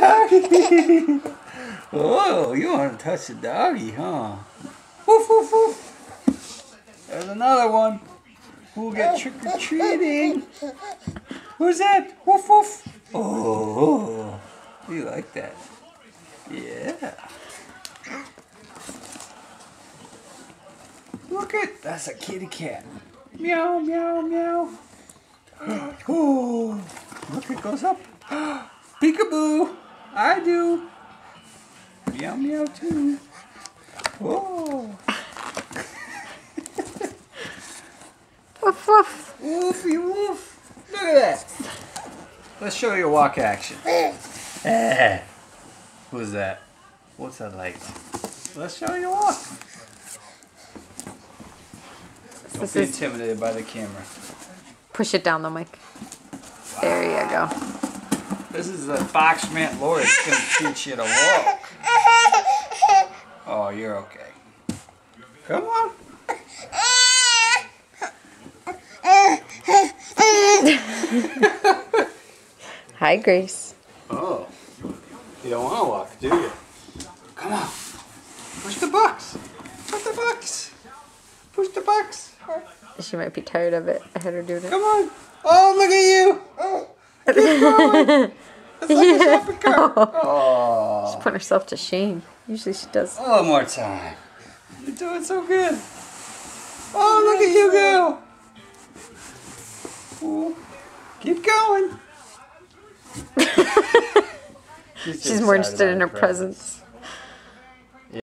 doggy. Oh, you want to touch the doggy, huh? Woof, woof, woof. There's another one. Who'll get trick-or-treating? Who's that? Woof, woof. Oh, you like that? Yeah. Look at, that's a kitty cat. Meow, meow, meow. Oh, look, it goes up. Peekaboo. I do. Meow, meow, too. Whoa. Woof, woof. Woofy, woof. Look at that. Let's show you a walk action. Who's that? What's that like? Let's show you a walk. Don't be intimidated by the camera. Push it down though, Mike. There you go. This is the Fox Mint Lord. It's going to teach you to walk. Oh, you're okay. Come on. Hi, Grace. Oh. You don't want to walk, do you? Come on. Push the box. Push the box. Push the box. She might be tired of it. I had her doing it. Come on. Oh, look at you. Keep going. It's like a shopping cart. Oh. She's putting herself to shame. Usually she does. One more time. You're doing so good. Oh, look at you go. Ooh. Keep going. She's more interested in her presence.